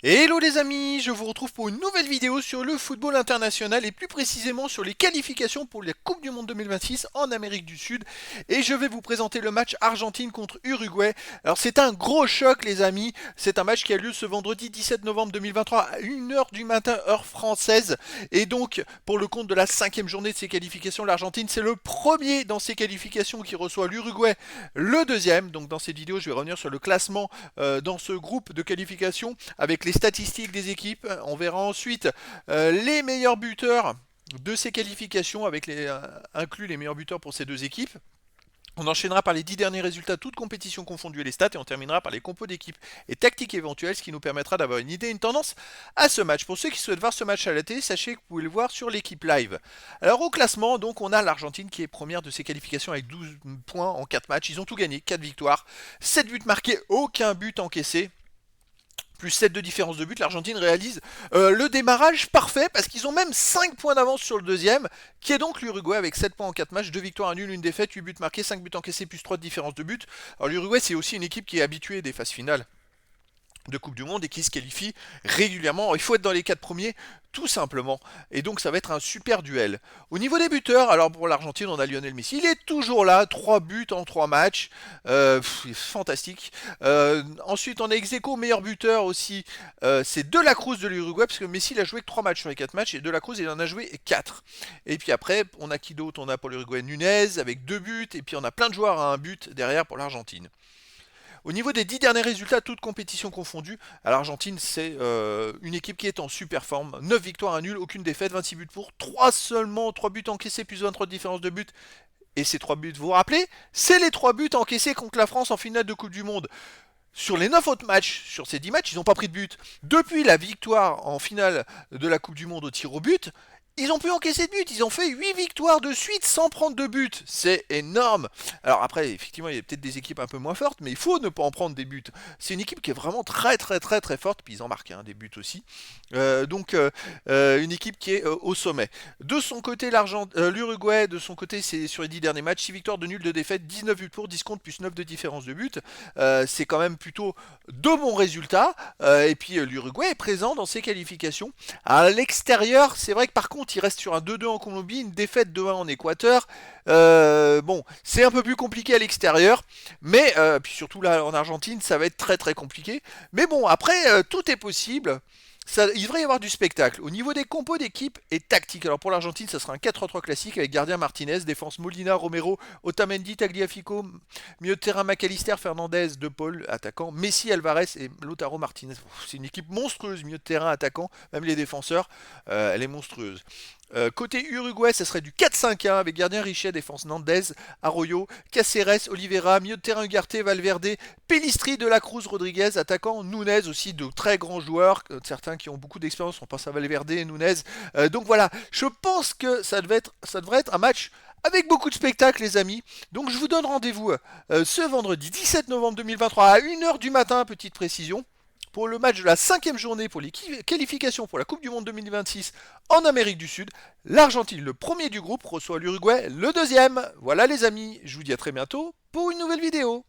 Hello les amis, je vous retrouve pour une nouvelle vidéo sur le football international et plus précisément sur les qualifications pour la Coupe du Monde 2026 en Amérique du Sud. Et je vais vous présenter le match Argentine contre Uruguay. Alors c'est un gros choc les amis, c'est un match qui a lieu ce vendredi 17 novembre 2023 à 1h du matin heure française. Et donc pour le compte de la 5e journée de ces qualifications, l'Argentine c'est le premier dans ces qualifications qui reçoit l'Uruguay le deuxième. Donc dans cette vidéo je vais revenir sur le classement dans ce groupe de qualification avec les statistiques des équipes. On verra ensuite les meilleurs buteurs de ces qualifications, avec inclus les meilleurs buteurs pour ces deux équipes. On enchaînera par les 10 derniers résultats, toutes compétitions confondues et les stats, et on terminera par les compos d'équipe et tactiques éventuelles, ce qui nous permettra d'avoir une idée, une tendance à ce match. Pour ceux qui souhaitent voir ce match à la télé, sachez que vous pouvez le voir sur l'équipe live. Alors au classement, donc on a l'Argentine qui est première de ses qualifications avec 12 points en 4 matchs. Ils ont tout gagné, 4 victoires, 7 buts marqués, aucun but encaissé plus 7 de différence de but, l'Argentine réalise le démarrage parfait parce qu'ils ont même 5 points d'avance sur le deuxième, qui est donc l'Uruguay avec 7 points en 4 matchs, 2 victoires, 1 nul, 1 défaite, 8 buts marqués, 5 buts encaissés, plus 3 de différence de but. Alors l'Uruguay c'est aussi une équipe qui est habituée des phases finales de Coupe du Monde et qui se qualifie régulièrement. Il faut être dans les 4 premiers, tout simplement. Et donc ça va être un super duel. Au niveau des buteurs, alors pour l'Argentine, on a Lionel Messi. Il est toujours là, 3 buts en 3 matchs. Fantastique. Ensuite, on a ex-aequo, meilleur buteur aussi. C'est De La Cruz de l'Uruguay, parce que Messi il a joué que 3 matchs sur les 4 matchs, et De La Cruz il en a joué 4. Et puis après, on a qui d'autre? On a pour l'Uruguay Nunez avec 2 buts, et puis on a plein de joueurs à un but derrière pour l'Argentine. Au niveau des 10 derniers résultats, toutes compétitions confondues, à l'Argentine, c'est une équipe qui est en super forme. 9 victoires, 1 nul, aucune défaite, 26 buts pour, 3 seulement, 3 buts encaissés, plus 23 de différence de but. Et ces 3 buts, vous vous rappelez, c'est les 3 buts encaissés contre la France en finale de Coupe du Monde. Sur les 9 autres matchs, sur ces 10 matchs, ils n'ont pas pris de but. Depuis la victoire en finale de la Coupe du Monde au tir au but, ils ont pu encaisser de but. Ils ont fait 8 victoires de suite sans prendre de but. C'est énorme. Alors après, effectivement, il y a peut-être des équipes un peu moins fortes, mais il faut ne pas en prendre des buts. C'est une équipe qui est vraiment très très très très forte. Puis ils en marquent des buts aussi. Une équipe qui est au sommet. De son côté, l'Uruguay, de son côté, c'est sur les 10 derniers matchs, 6 victoires, de nul, de défaites, 19 buts pour, 10 contre, plus 9 de différence de but. C'est quand même plutôt de bons résultats. Et puis l'Uruguay est présent dans ses qualifications. À l'extérieur, c'est vrai que par contre, il reste sur un 2-2 en Colombie, une défaite 2-1 en Équateur. Bon, c'est un peu plus compliqué à l'extérieur, mais puis surtout là en Argentine, ça va être très très compliqué. Mais bon, après, tout est possible. Il devrait y avoir du spectacle. Au niveau des compos d'équipe et tactique, alors pour l'Argentine, ça sera un 4-3-3 classique avec gardien Martinez, défense Molina, Romero, Otamendi, Tagliafico, milieu de terrain McAllister, Fernandez, De Paul, attaquant, Messi, Alvarez et Lautaro Martinez. C'est une équipe monstrueuse, milieu de terrain, attaquant, même les défenseurs, elle est monstrueuse. Côté Uruguay, ça serait du 4-5-1 avec gardien Richet, défense Nandez, Arroyo, Caceres, Oliveira, milieu de terrain Ugarte, Valverde, Pellistri, De La Cruz, Rodriguez, attaquant Nunez aussi, de très grands joueurs, certains qui ont beaucoup d'expérience, on pense à Valverde et Nunez. Donc voilà, je pense que ça devrait être un match avec beaucoup de spectacles les amis. Donc je vous donne rendez-vous ce vendredi 17 novembre 2023 à 1h du matin, petite précision, pour le match de la 5e journée pour les qualifications pour la Coupe du Monde 2026 en Amérique du Sud. L'Argentine, le premier du groupe, reçoit l'Uruguay, le deuxième. Voilà les amis, je vous dis à très bientôt pour une nouvelle vidéo.